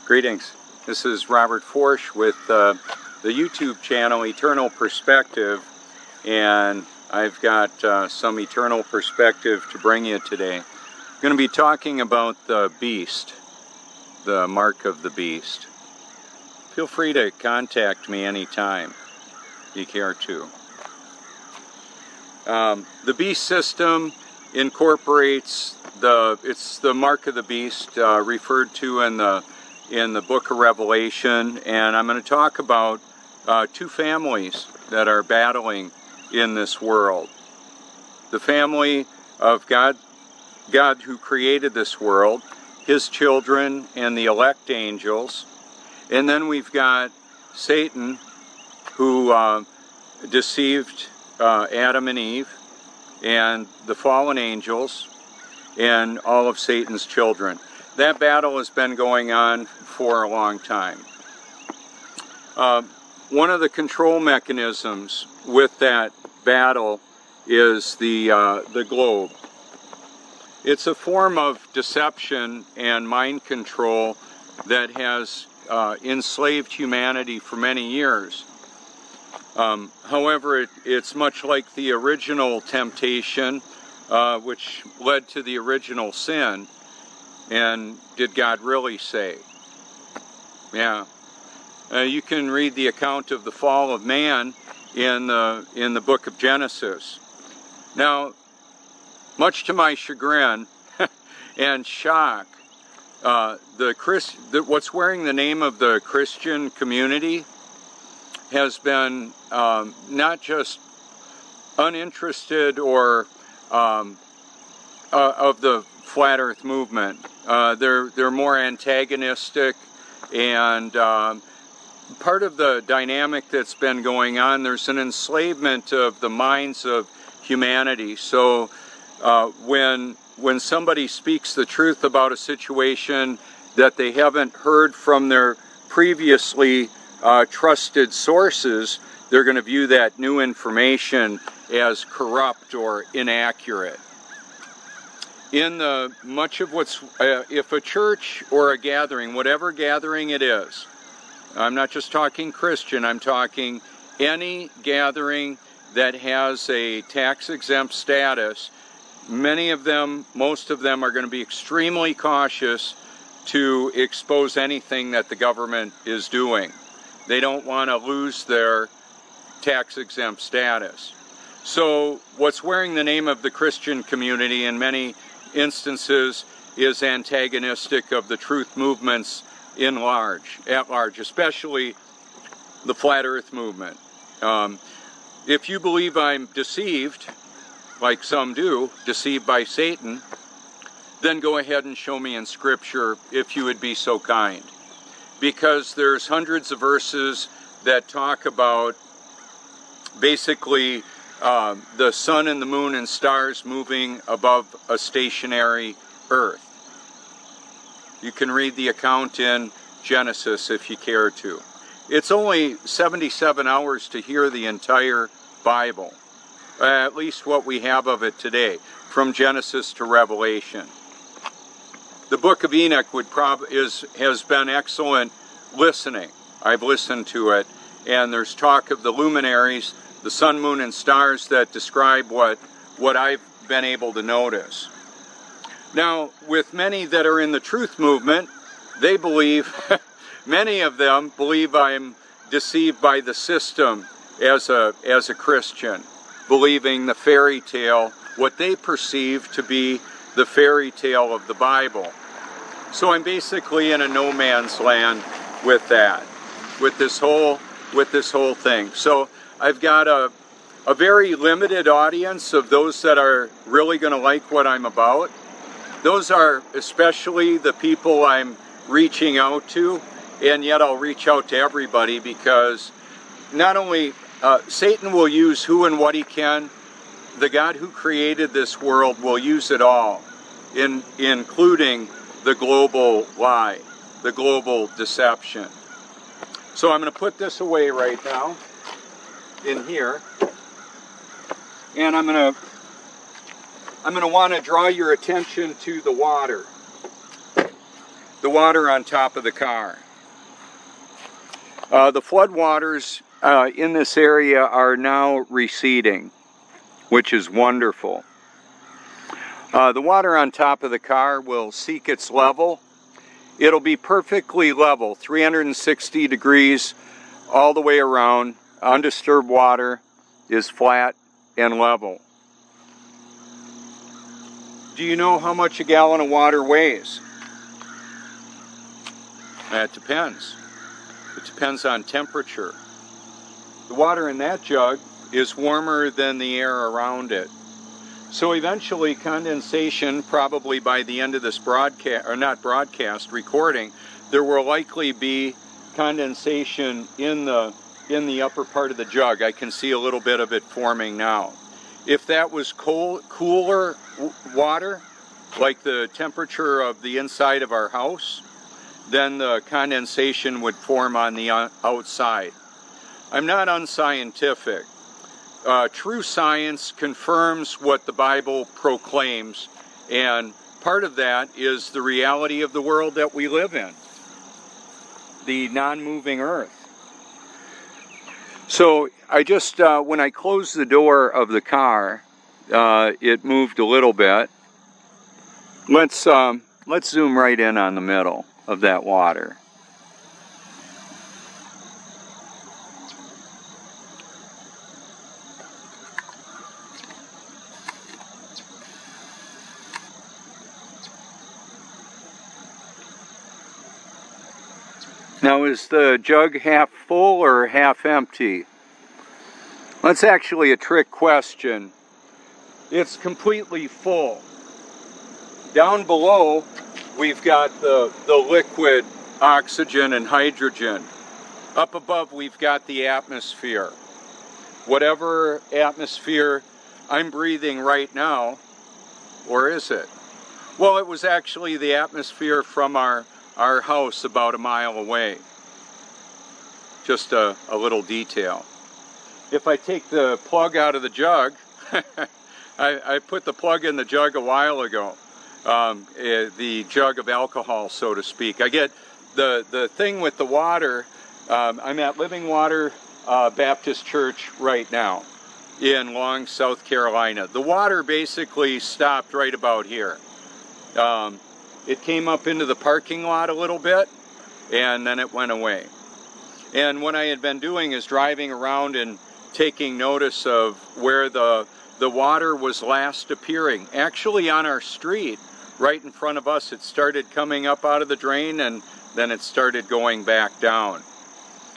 Greetings. This is Robert Forsch with the YouTube channel Eternal Perspective, and I've got some eternal perspective to bring you today. I'm going to be talking about the beast, the mark of the beast. Feel free to contact me anytime you care to. The beast system incorporates it's the mark of the beast referred to in the book of Revelation, and I'm going to talk about two families that are battling in this world. The family of God who created this world, His children, and the elect angels. And then we've got Satan, who deceived Adam and Eve, and the fallen angels, and all of Satan's children. That battle has been going on for a long time. One of the control mechanisms with that battle is the globe. It's a form of deception and mind control that has enslaved humanity for many years. However, it's much like the original temptation, which led to the original sin. And did God really say? Yeah. You can read the account of the fall of man in the book of Genesis. Now, much to my chagrin and shock, what's wearing the name of the Christian community has been not just uninterested or of the flat earth movement. They're more antagonistic, and part of the dynamic that's been going on, there's an enslavement of the minds of humanity. So when somebody speaks the truth about a situation that they haven't heard from their previously trusted sources, they're going to view that new information as corrupt or inaccurate. In much of if a church or a gathering, whatever gathering it is, I'm not just talking Christian, I'm talking any gathering that has a tax-exempt status, most of them are going to be extremely cautious to expose anything that the government is doing. They don't want to lose their tax-exempt status. So what's wearing the name of the Christian community in many instances is antagonistic of the truth movements at large, especially the flat earth movement. If you believe I'm deceived, like some do, deceived by Satan, then go ahead and show me in Scripture if you would be so kind. Because there's hundreds of verses that talk about basically the sun and the moon and stars moving above a stationary earth. You can read the account in Genesis if you care to. It's only 77 hours to hear the entire Bible, at least what we have of it today, from Genesis to Revelation. The book of Enoch has been excellent listening. I've listened to it, and there's talk of the luminaries, the sun, moon, and stars that describe what I've been able to notice. Now, with many that are in the truth movement, they believe, many of them believe I'm deceived by the system as a Christian, believing the fairy tale, what they perceive to be the fairy tale of the Bible. So I'm basically in a no man's land with that, with this whole thing. So I've got a very limited audience of those that are really going to like what I'm about. Those are especially the people I'm reaching out to, and yet I'll reach out to everybody, because not only Satan will use who and what he can, the God who created this world will use it all, including the global lie, the global deception. So I'm going to put this away right now in here, and I'm going to want to draw your attention to the water. the water on top of the car. The flood waters in this area are now receding, which is wonderful. The water on top of the car will seek its level. It'll be perfectly level, 360 degrees all the way around. Undisturbed water is flat and level. Do you know how much a gallon of water weighs? That depends. It depends on temperature. The water in that jug is warmer than the air around it. So eventually condensation, probably by the end of this broadcast, or not broadcast, recording, there will likely be condensation in the upper part of the jug. I can see a little bit of it forming now. If that was cooler water, like the temperature of the inside of our house, then the condensation would form on the outside. I'm not unscientific. True science confirms what the Bible proclaims, and part of that is the reality of the world that we live in, the non-moving earth. So I just, when I closed the door of the car, it moved a little bit. Let's zoom right in on the middle of that water. Now, is the jug half full or half empty? That's actually a trick question. It's completely full. Down below, we've got the liquid oxygen and hydrogen. Up above, we've got the atmosphere. Whatever atmosphere I'm breathing right now, or is it? Well, it was actually the atmosphere from our house about a mile away. Just a little detail. If I take the plug out of the jug, I put the plug in the jug a while ago, the jug of alcohol, so to speak. I get the thing with the water. I'm at Living Water Baptist Church right now in Long, South Carolina. The water basically stopped right about here. It came up into the parking lot a little bit, and then it went away. And what I had been doing is driving around and taking notice of where the water was last appearing. Actually on our street, right in front of us, it started coming up out of the drain, and then it started going back down.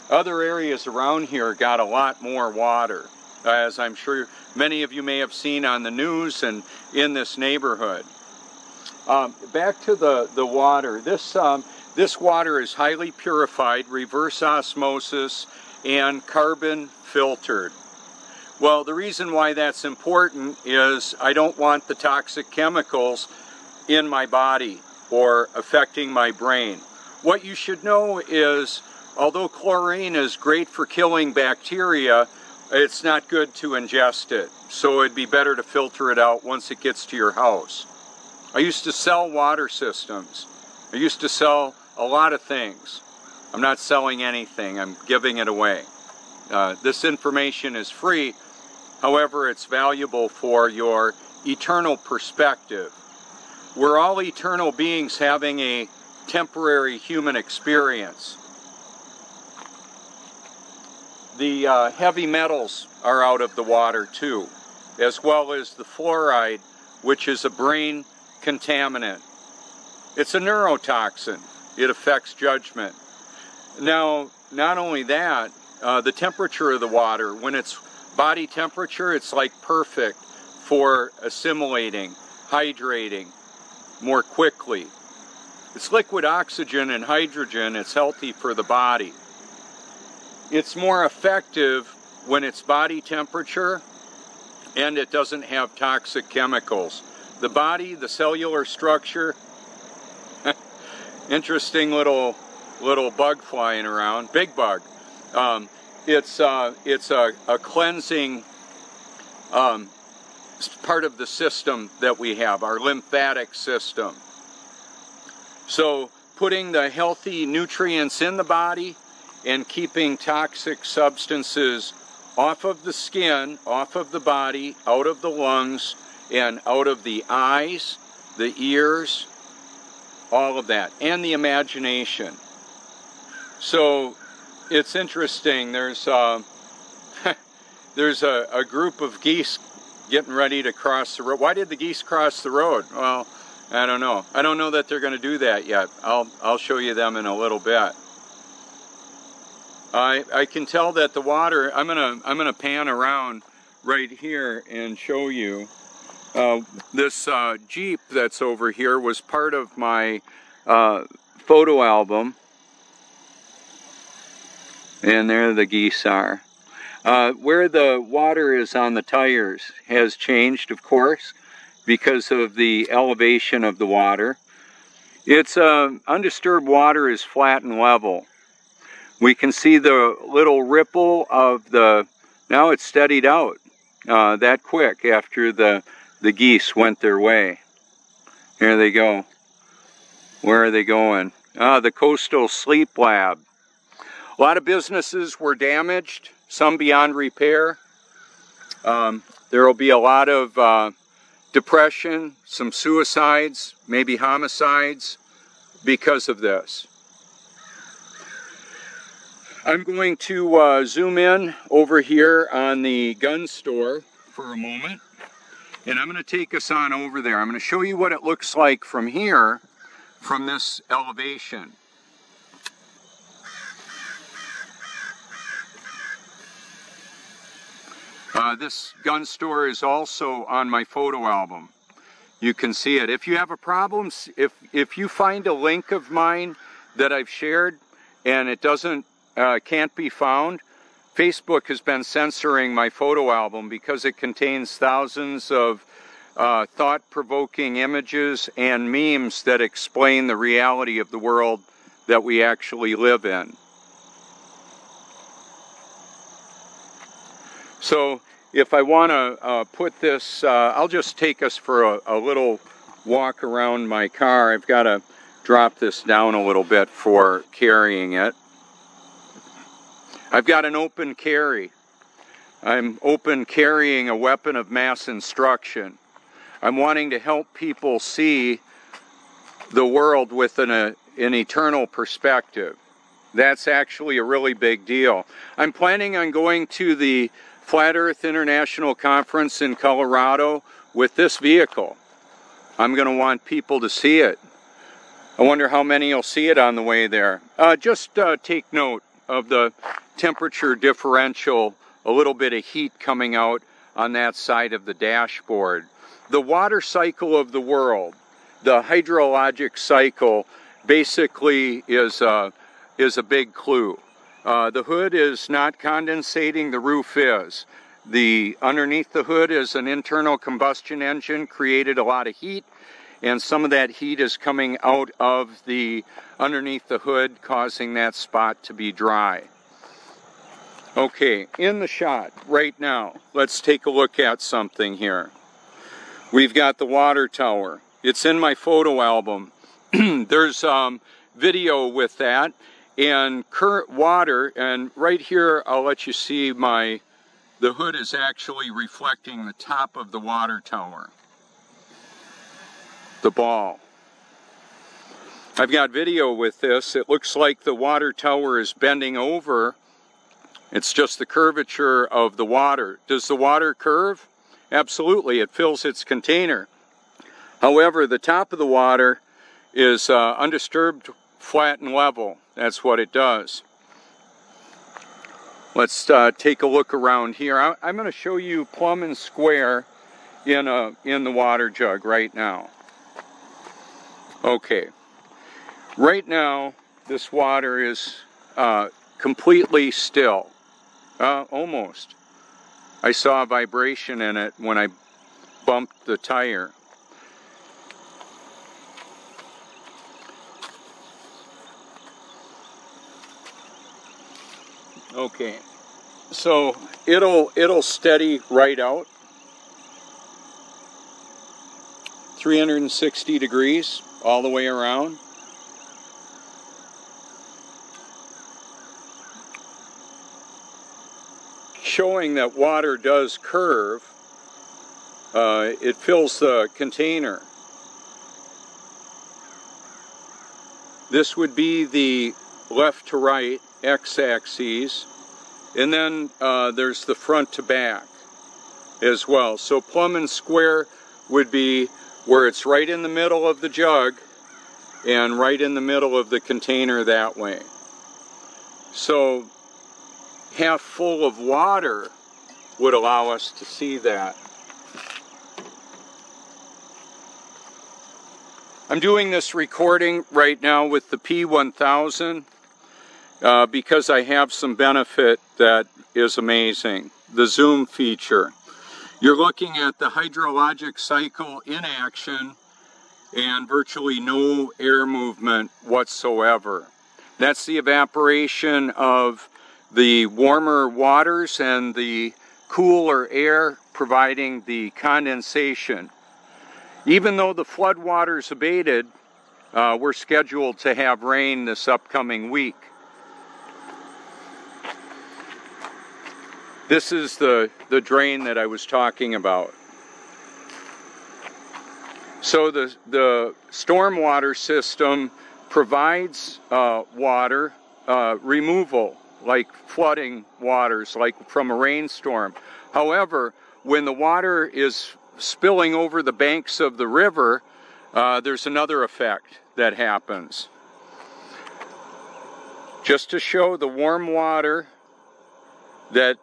Other areas around here got a lot more water, as I'm sure many of you may have seen on the news and in this neighborhood. Back to the water. This water is highly purified, reverse osmosis, and carbon filtered. Well, the reason why that's important is I don't want the toxic chemicals in my body or affecting my brain. What you should know is, although chlorine is great for killing bacteria, it's not good to ingest it. So it'd be better to filter it out once it gets to your house. I used to sell water systems. I used to sell a lot of things. I'm not selling anything. I'm giving it away. This information is free. However, it's valuable for your eternal perspective. We're all eternal beings having a temporary human experience. The heavy metals are out of the water too, as well as the fluoride, which is a brain contaminant. It's a neurotoxin. It affects judgment. Now, not only that, the temperature of the water, when it's body temperature, it's like perfect for assimilating, hydrating more quickly. It's liquid oxygen and hydrogen. It's healthy for the body. It's more effective when it's body temperature and it doesn't have toxic chemicals. The body, the cellular structure, interesting little bug flying around, big bug. It's a cleansing part of the system that we have, our lymphatic system. So putting the healthy nutrients in the body and keeping toxic substances off of the skin, off of the body, out of the lungs, and out of the eyes, the ears, all of that, and the imagination. So it's interesting, there's a group of geese getting ready to cross the road. Why did the geese cross the road? Well, I don't know. I don't know that they're going to do that yet. I'll show you them in a little bit. I can tell that the water, I'm gonna pan around right here and show you. This Jeep that's over here was part of my photo album. And there the geese are. Where the water is on the tires has changed, of course, because of the elevation of the water. It's undisturbed water is flat and level. We can see the little ripple of the, now it's steadied out that quick after the geese went their way. Here they go. Where are they going? The Coastal Sleep Lab. A lot of businesses were damaged, some beyond repair. There will be a lot of depression, some suicides, maybe homicides because of this. I'm going to zoom in over here on the gun store for a moment, and I'm going to take us on over there. I'm going to show you what it looks like from here, from this elevation. This gun store is also on my photo album. You can see it. If you have a problem, if you find a link of mine that I've shared and it can't be found, Facebook has been censoring my photo album because it contains thousands of thought-provoking images and memes that explain the reality of the world that we actually live in. So if I want to put this, I'll just take us for a little walk around my car. I've got to drop this down a little bit for carrying it. I've got an open carry. I'm open carrying a weapon of mass instruction. I'm wanting to help people see the world with an eternal perspective. That's actually a really big deal. I'm planning on going to the Flat Earth International Conference in Colorado with this vehicle. I'm going to want people to see it. I wonder how many will see it on the way there. Just take note of the temperature differential, a little bit of heat coming out on that side of the dashboard. The water cycle of the world, the hydrologic cycle, basically is a big clue. The hood is not condensating, the roof is. Underneath the hood is an internal combustion engine, created a lot of heat, and some of that heat is coming out of underneath the hood, causing that spot to be dry. Okay, in the shot right now, let's take a look at something here. We've got the water tower. It's in my photo album. There's video with that and current water, and right here I'll let you see the hood is actually reflecting the top of the water tower. The ball. I've got video with this. It looks like the water tower is bending over. It's just the curvature of the water. Does the water curve? Absolutely, it fills its container. However, the top of the water is undisturbed, flat and level. That's what it does. Let's take a look around here. I'm going to show you plumb and square in the water jug right now. Okay. Right now, this water is completely still. Almost. I saw a vibration in it when I bumped the tire. Okay, so it'll steady right out. 360 degrees all the way around. showing that water does curve. It fills the container. This would be the left to right x-axis, and then there's the front to back as well. So plumb and square would be where it's right in the middle of the jug and right in the middle of the container that way. So half full of water would allow us to see that. I'm doing this recording right now with the P1000 because I have some benefit that is amazing. The zoom feature. You're looking at the hydrologic cycle in action and virtually no air movement whatsoever. That's the evaporation of the warmer waters and the cooler air providing the condensation. Even though the flood waters abated, we're scheduled to have rain this upcoming week. This is the drain that I was talking about. So the stormwater system provides water removal, like flooding waters, like from a rainstorm. However, when the water is spilling over the banks of the river, there's another effect that happens. Just to show the warm water that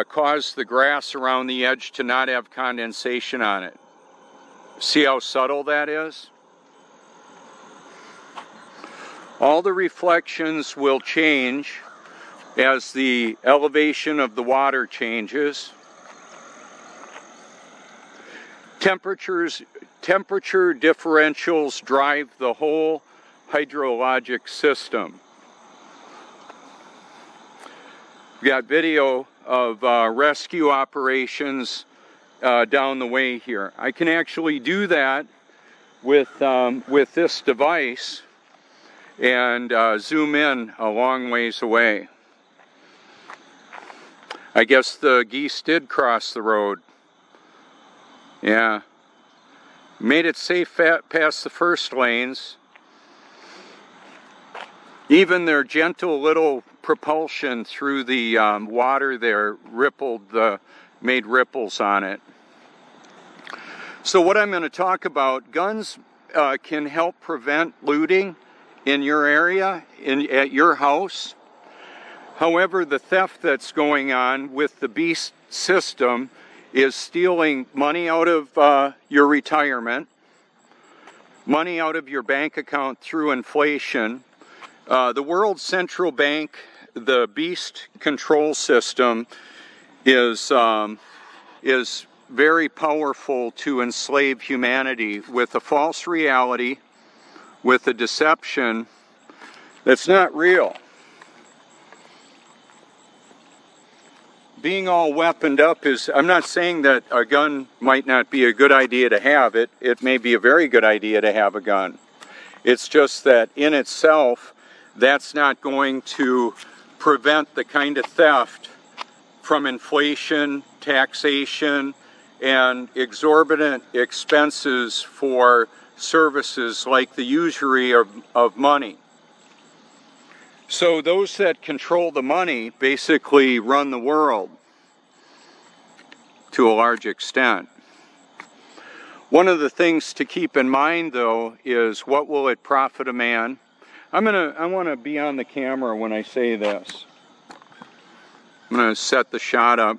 caused the grass around the edge to not have condensation on it. See how subtle that is? All the reflections will change as the elevation of the water changes. Temperature differentials drive the whole hydrologic system. We got video of rescue operations down the way here. I can actually do that with this device and zoom in a long ways away. I guess the geese did cross the road. Yeah. Made it safe past the first lanes. Even their gentle little propulsion through the water there made ripples on it. So what I'm going to talk about, guns can help prevent looting in your area, at your house. However, the theft that's going on with the BEAST system is stealing money out of your retirement, money out of your bank account through inflation. The World Central Bank, the BEAST control system, is very powerful to enslave humanity with a false reality, with a deception that's not real. Being all weaponed up is, I'm not saying that a gun might not be a good idea to have. It may be a very good idea to have a gun. It's just that in itself, that's not going to prevent the kind of theft from inflation, taxation, and exorbitant expenses for services like the usury of money. So those that control the money basically run the world to a large extent. One of the things to keep in mind, though, is what will it profit a man? I want to be on the camera when I say this. I'm going to set the shot up.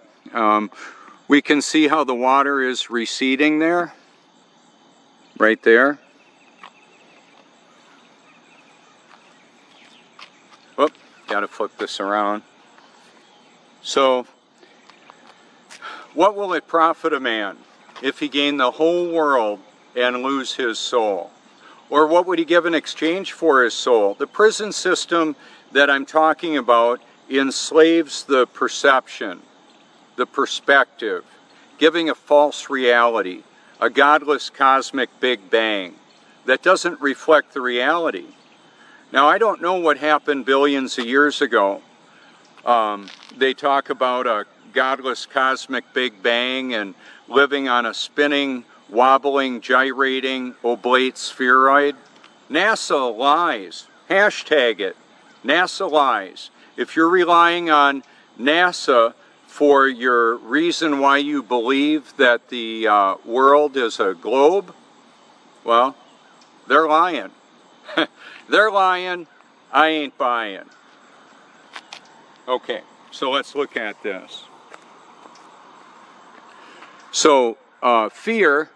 We can see how the water is receding there, right there. Whoop, got to flip this around. So, what will it profit a man if he gain the whole world and lose his soul? Or what would he give in exchange for his soul? The prison system that I'm talking about enslaves the perception, the perspective, giving a false reality, a godless cosmic Big Bang that doesn't reflect the reality. Now, I don't know what happened billions of years ago. They talk about a godless cosmic Big Bang and living on a spinning, wobbling, gyrating, oblate spheroid? NASA lies. Hashtag it. NASA lies. If you're relying on NASA for your reason why you believe that the world is a globe, well, they're lying. They're lying. I ain't buying. Okay, so let's look at this. So, fear,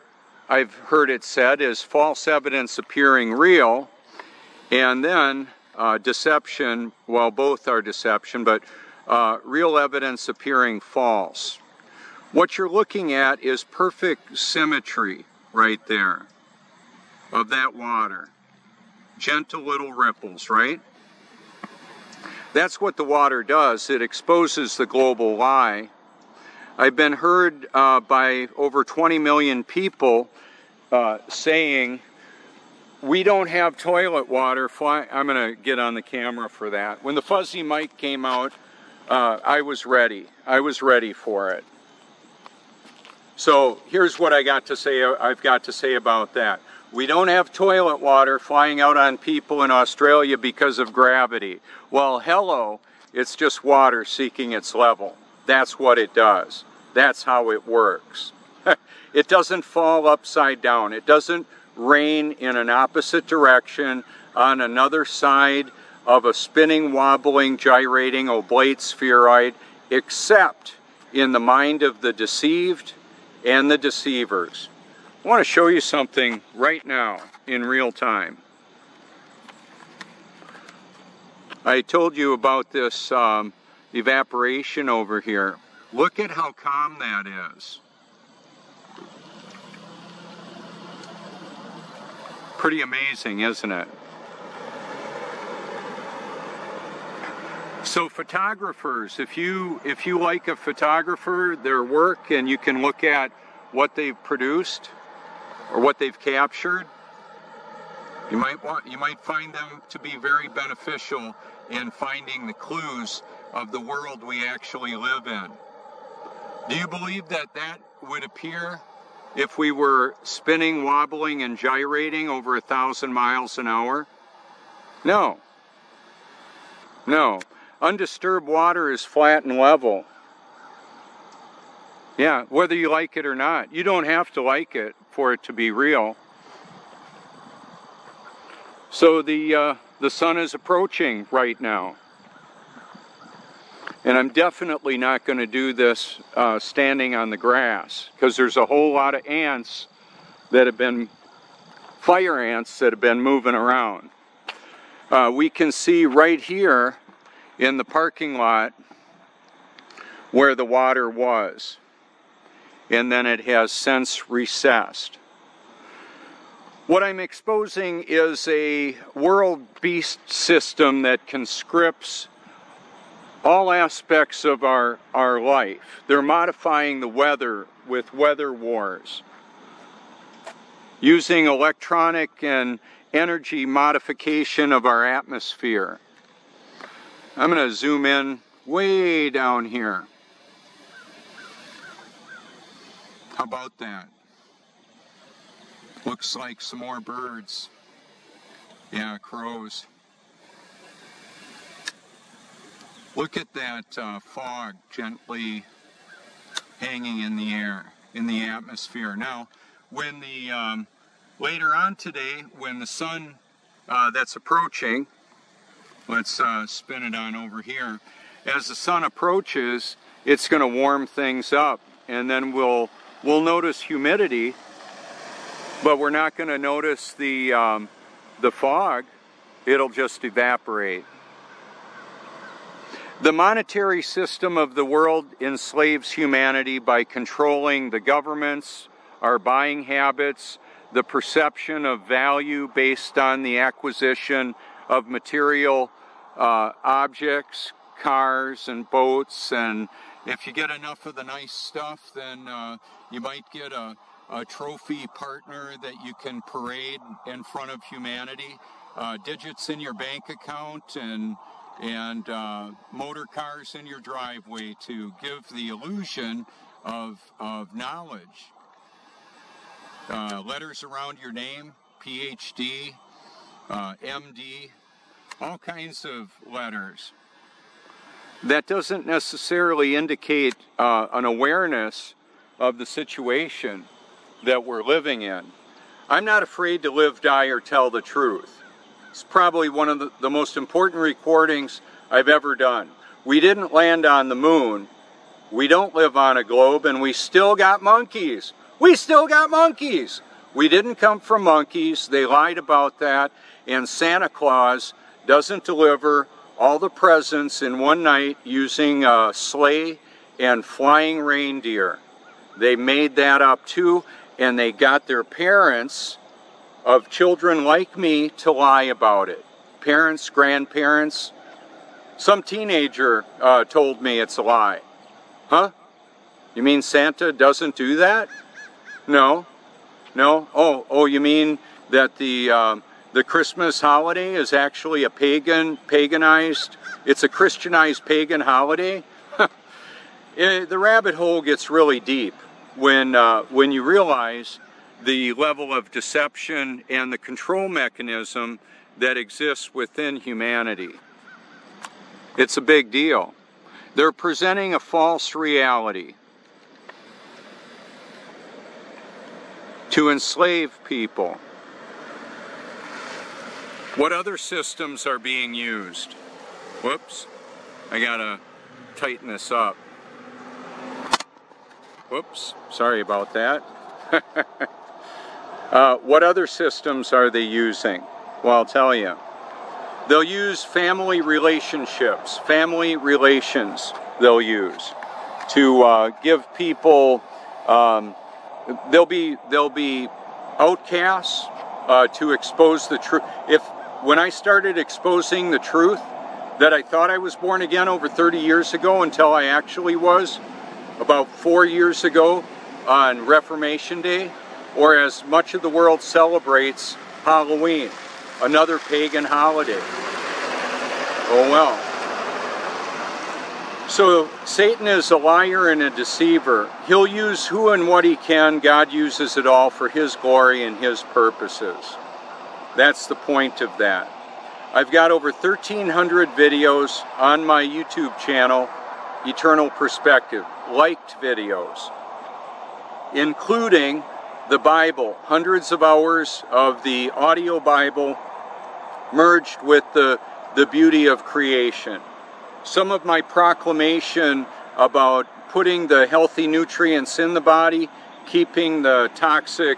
I've heard it said, is false evidence appearing real, and then deception, well, both are deception, but real evidence appearing false. What you're looking at is perfect symmetry right there of that water. Gentle little ripples, right? That's what the water does. It exposes the global lie. I've been heard by over 20 million people saying, we don't have toilet water. I'm going to get on the camera for that. When the fuzzy mic came out, I was ready. I was ready for it. So here's what I've got to say about that. We don't have toilet water flying out on people in Australia because of gravity. Well, hello, it's just water seeking its level. That's what it does. That's how it works. It doesn't fall upside down. It doesn't rain in an opposite direction on another side of a spinning, wobbling, gyrating, oblate spheroid, except in the mind of the deceived and the deceivers. I want to show you something right now in real time. I told you about this evaporation over here. Look at how calm that is. Pretty amazing, isn't it? So photographers, if you like a photographer, their work, and you can look at what they've produced or what they've captured, you might find them to be very beneficial in finding the clues of the world we actually live in. Do you believe that that would appear if we were spinning, wobbling, and gyrating over 1,000 miles an hour? No. No. Undisturbed water is flat and level. Yeah, whether you like it or not. You don't have to like it for it to be real. So the sun is approaching right now. And I'm definitely not going to do this standing on the grass, because there's a whole lot of ants that have been, fire ants that have been moving around. We can see right here in the parking lot where the water was. And then it has since recessed. What I'm exposing is a world beast system that conscripts all aspects of our life. They're modifying the weather with weather wars, using electronic and energy modification of our atmosphere. I'm going to zoom in way down here. How about that? Looks like some more birds. Yeah, crows. Look at that fog gently hanging in the air, in the atmosphere. Now, when the later on today, when the sun that's approaching, let's spin it on over here. As the sun approaches, it's going to warm things up, and then we'll notice humidity, but we're not going to notice the fog. It'll just evaporate. The monetary system of the world enslaves humanity by controlling the governments, our buying habits, the perception of value based on the acquisition of material objects, cars and boats, and if you get enough of the nice stuff, then you might get a trophy partner that you can parade in front of humanity, digits in your bank account, and and motor cars in your driveway to give the illusion of knowledge. Letters around your name, PhD, MD, all kinds of letters. That doesn't necessarily indicate an awareness of the situation that we're living in. I'm not afraid to live, die, or tell the truth. It's probably one of the most important recordings I've ever done. We didn't land on the moon. We don't live on a globe, and we still got monkeys. We still got monkeys. We didn't come from monkeys. They lied about that. And Santa Claus doesn't deliver all the presents in one night using a sleigh and flying reindeer. They made that up too, and they got their parents of children like me to lie about it. Parents, grandparents. Some teenager told me it's a lie. Huh? You mean Santa doesn't do that? No. No? Oh, you mean that the Christmas holiday is actually a paganized, it's a Christianized pagan holiday? The rabbit hole gets really deep when you realize the level of deception and the control mechanism that exists within humanity. It's a big deal. They're presenting a false reality to enslave people. What other systems are being used? Whoops, I gotta tighten this up. Whoops, sorry about that. What other systems are they using? Well, I'll tell you. They'll use family relationships, family relations they'll use to give people, they'll be outcasts to expose the truth. When I started exposing the truth that I thought I was born again over 30 years ago until I actually was, about 4 years ago on Reformation Day, or as much of the world celebrates Halloween, another pagan holiday. Oh well. So Satan is a liar and a deceiver. He'll use who and what he can. God uses it all for his glory and his purposes. That's the point of that. I've got over 1,300 videos on my YouTube channel, Eternal Perspective, liked videos, including the Bible, hundreds of hours of the audio Bible merged with the beauty of creation. Some of my proclamation about putting the healthy nutrients in the body, keeping the toxic